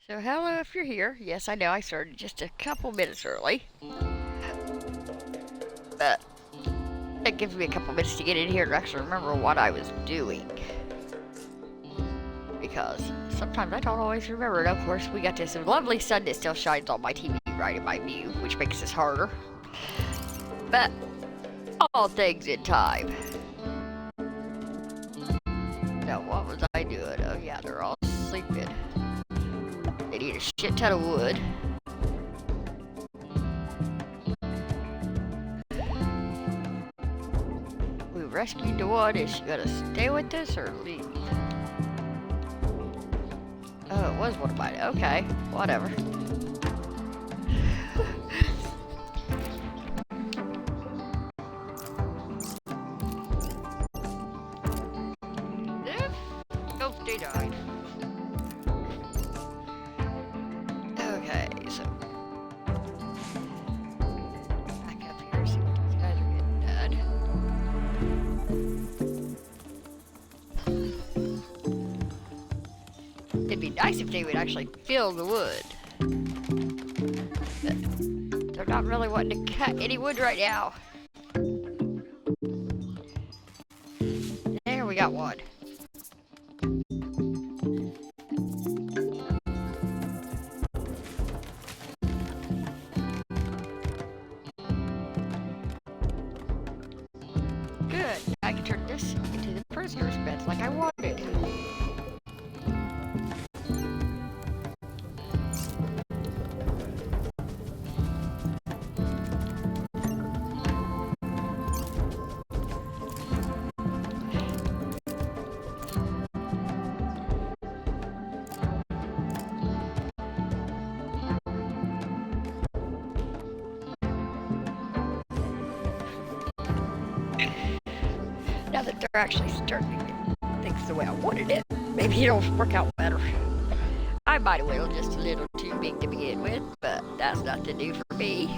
So hello if you're here. Yes, I know I started just a couple minutes early. But it gives me a couple minutes to get in here to actually remember what I was doing. Because sometimes I don't always remember. And of course, we got this lovely sun that still shines on my TV right in my view, which makes this harder. But all things in time. Now, what was I doing? Oh yeah, they're all sleeping. They need a shit ton of wood. We rescued the one. Is she gonna stay with us or leave? Oh, it was one of mine. Okay, whatever. Nope, they died. Okay, so back up here, see what these guys are getting done. It'd be nice if they would actually fill the wood. But they're not really wanting to cut any wood right now. There, we got one. Good. I can turn this into the prisoner's beds like I wanted. Now that they're actually starting to get things the way I wanted it, maybe it'll work out better. I might have whittled just a little too big to begin with, but that's nothing new for me.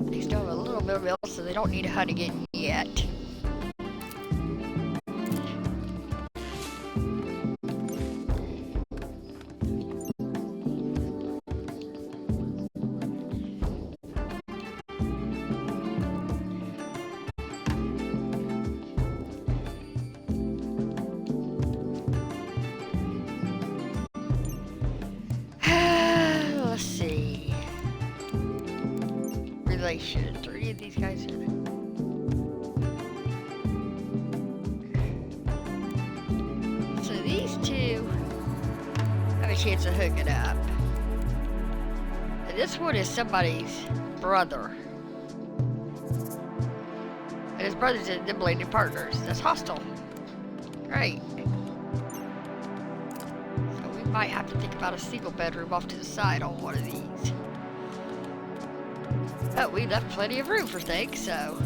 They still have a little bit of milk, so they don't need to hunt again yet. Let's see. Relations. Are any of these guys in it? So these two have a chance of hooking up. And this one is somebody's brother. And his brother's in the bladed partners. That's hostile. Great. So we might have to think about a single bedroom off to the side on one of these. But we left plenty of room for things, so.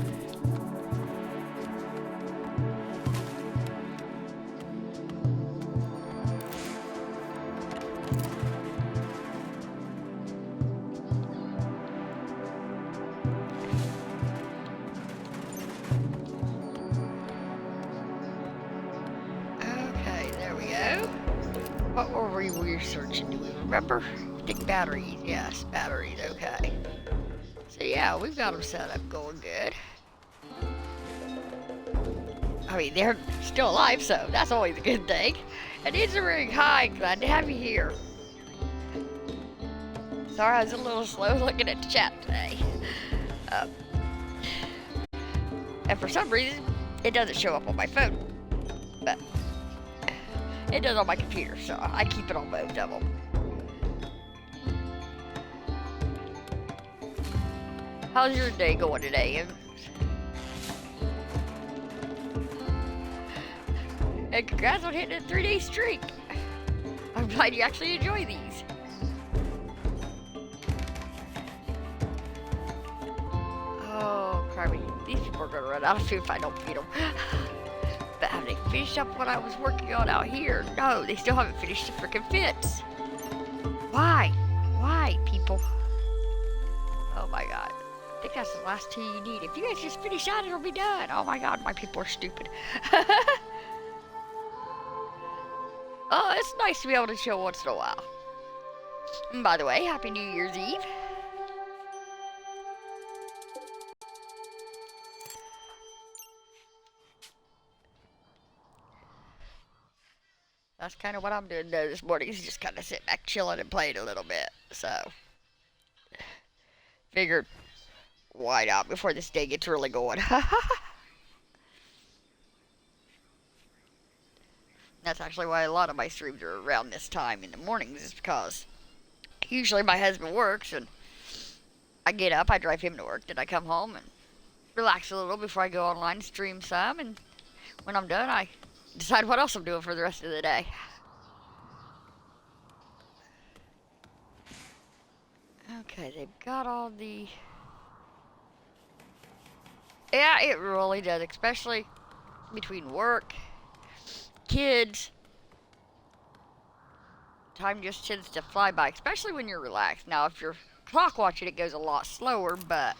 Okay, there we go. What were we researching? Do we remember? I think batteries. Yes, batteries. Okay. So yeah, we've got them set up going good. I mean, they're still alive, so that's always a good thing. And it's a ring. Hi, glad to have you here. Sorry, I was a little slow looking at the chat today. And for some reason, it doesn't show up on my phone. But it does on my computer, so I keep it on both of them. How's your day going today? And congrats on hitting a 3-day streak. I'm glad you actually enjoy these. Oh, crabby. These people are gonna run out of food if I don't feed them. But having finished up what I was working on out here. No, they still haven't finished the frickin' fence. Why? Why, people? Oh my god. I think that's the last two you need. If you guys just finish that, it'll be done. Oh my god, my people are stupid. Oh, it's nice to be able to chill once in a while. And by the way, Happy New Year's Eve. That's kind of what I'm doing this morning, is just kind of sitting back chilling and playing a little bit. So, figured, why not before this day gets really going. That's actually why a lot of my streams are around this time in the mornings, is because usually my husband works and I get up, I drive him to work, then I come home and relax a little before I go online and stream some, and when I'm done I decide what else I'm doing for the rest of the day. Okay, they've got all the... Yeah, it really does, especially between work, kids. Time just tends to fly by, especially when you're relaxed. Now, if you're clock watching, it goes a lot slower, but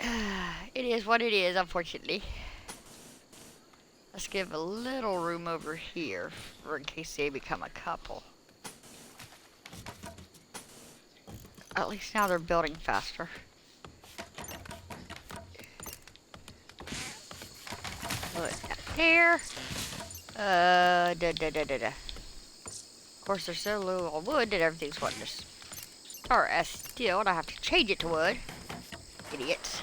it is what it is, unfortunately. Let's give a little room over here for in case they become a couple. At least now they're building faster. Put that there. Of course, they're so low on wood that everything's wanting to start as steel, and I have to change it to wood. Idiots.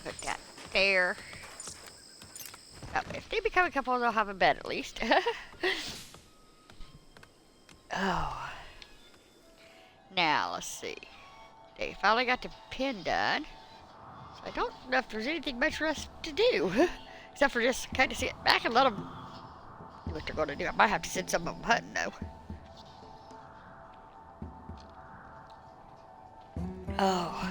Put that there. That way, if they become a couple, they'll have a bed at least. Oh. Now, let's see. They finally got the pin done. So I don't know if there's anything much for us to do. Except for just kind of sit back and let them do what they're going to do. I might have to send some of them hunting, though. Oh.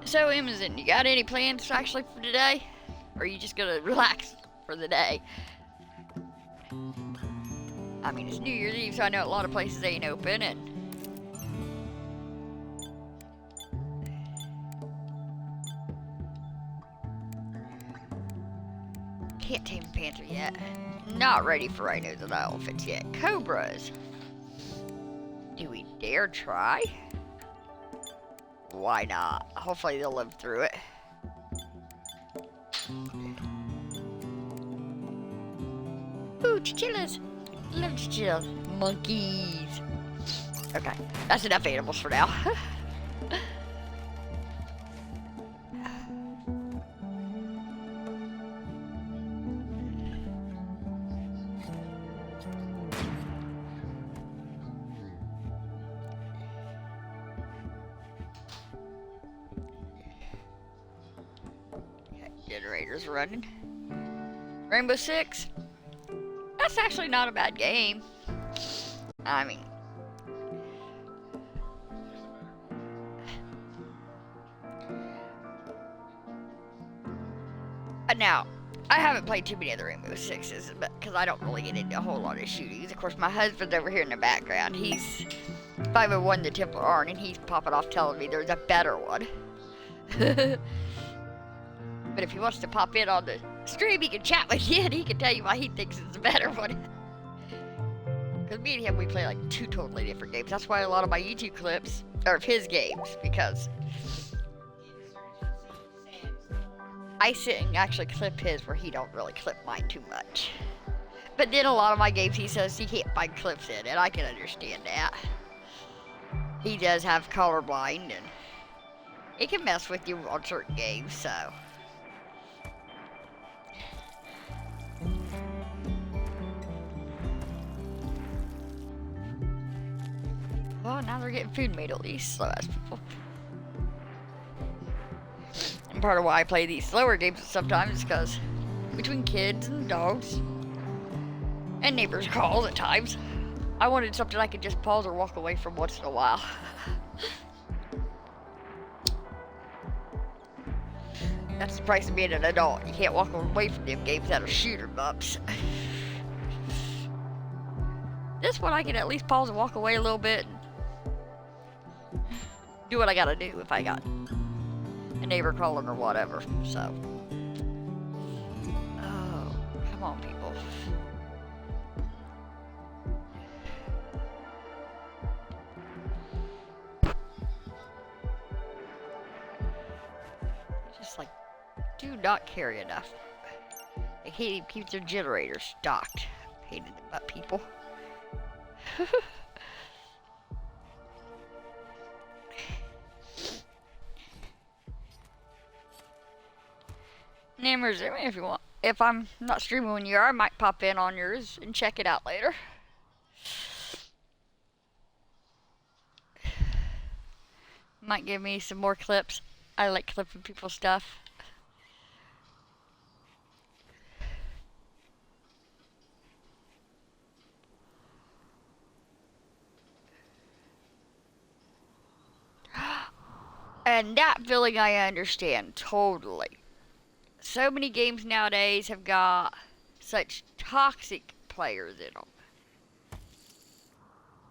So, Amazon, you got any plans actually for today? Or are you just going to relax for the day? I mean, it's New Year's Eve, so I know a lot of places ain't open, and can't tame a panther yet. Not ready for rhinos and elephants yet. Cobras. Do we dare try? Why not? Hopefully they'll live through it. Ooh, chinchillas. Love chinchillas. Monkeys. Okay, that's enough animals for now. Generator's running. Rainbow Six. That's actually not a bad game. I mean, now I haven't played too many other Rainbow Sixes, but because I don't really get into a whole lot of shootings. Of course, my husband's over here in the background. He's 501 the Temple Arn, and he's popping off telling me there's a better one. But if he wants to pop in on the stream, he can chat with you, and he can tell you why he thinks it's a better one. Because me and him, we play like two totally different games. That's why a lot of my YouTube clips are of his games, because I sit and actually clip his where he don't really clip mine too much. But then a lot of my games he says he can't find clips in, and I can understand that. He does have colorblind, and it can mess with you on certain games, so. Well, now they're getting food made at least, slow ass people. And part of why I play these slower games sometimes is because between kids and dogs and neighbors' calls at times, I wanted something I could just pause or walk away from once in a while. That's the price of being an adult. You can't walk away from them games that are shoot 'em ups. This one I can at least pause and walk away a little bit and do what I gotta do if I got a neighbor calling or whatever. So, oh, come on, people. Just like, do not carry enough. They can't even keep their generators stocked. Pain in the butt, people. Nammers, if you want. If I'm not streaming when you are, I might pop in on yours and check it out later. Might give me some more clips. I like clipping people's stuff. And that feeling I understand totally. So many games nowadays have got such toxic players in them.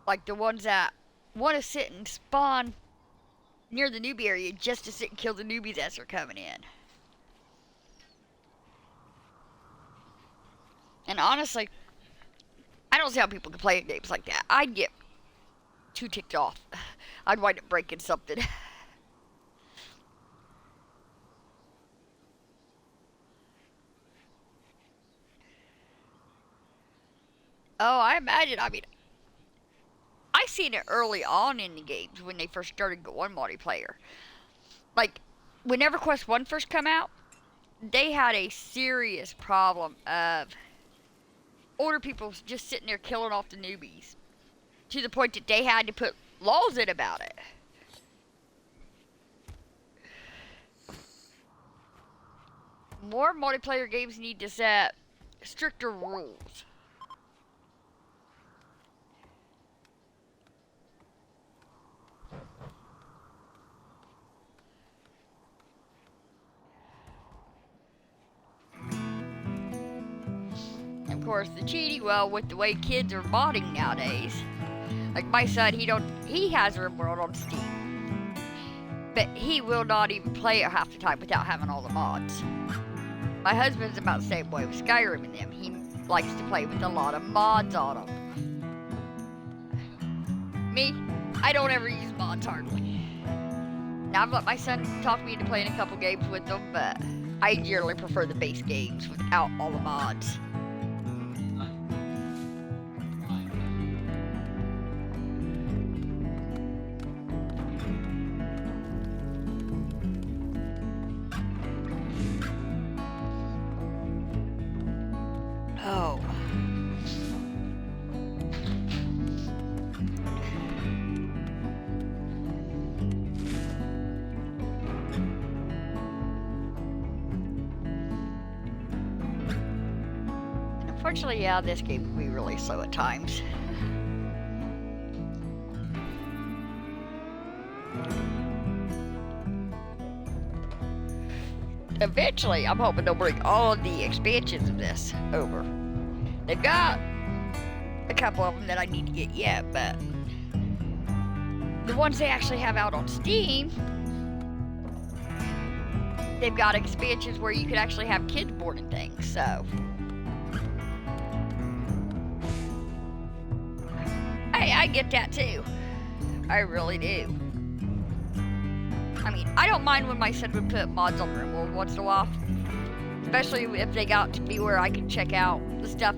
Like the ones that want to sit and spawn near the newbie area just to sit and kill the newbies as they're coming in. And honestly, I don't see how people can play games like that. I'd get too ticked off. I'd wind up breaking something. Oh, I imagine. I mean, I seen it early on in the games when they first started going multiplayer. Like, when EverQuest 1 first come out, they had a serious problem of older people just sitting there killing off the newbies. To the point that they had to put laws in about it. More multiplayer games need to set stricter rules. Of course, the cheating, well, with the way kids are modding nowadays. Like my son, he has RimWorld on Steam. But he will not even play it half the time without having all the mods. My husband's about the same way with Skyrim and them. He likes to play with a lot of mods on them. Me, I don't ever use mods hardly. Now I've let my son talk me into playing a couple games with them, but I generally prefer the base games without all the mods. Oh. Unfortunately, yeah, this game can be really slow at times. Eventually, I'm hoping they'll bring all of the expansions of this over. They've got a couple of them that I need to get yet, but the ones they actually have out on Steam, they've got expansions where you could actually have kids board and things, so. Hey, I get that too. I really do. I mean, I don't mind when my son would put mods on RimWorld once in a while. Especially if they got to be where I can check out the stuff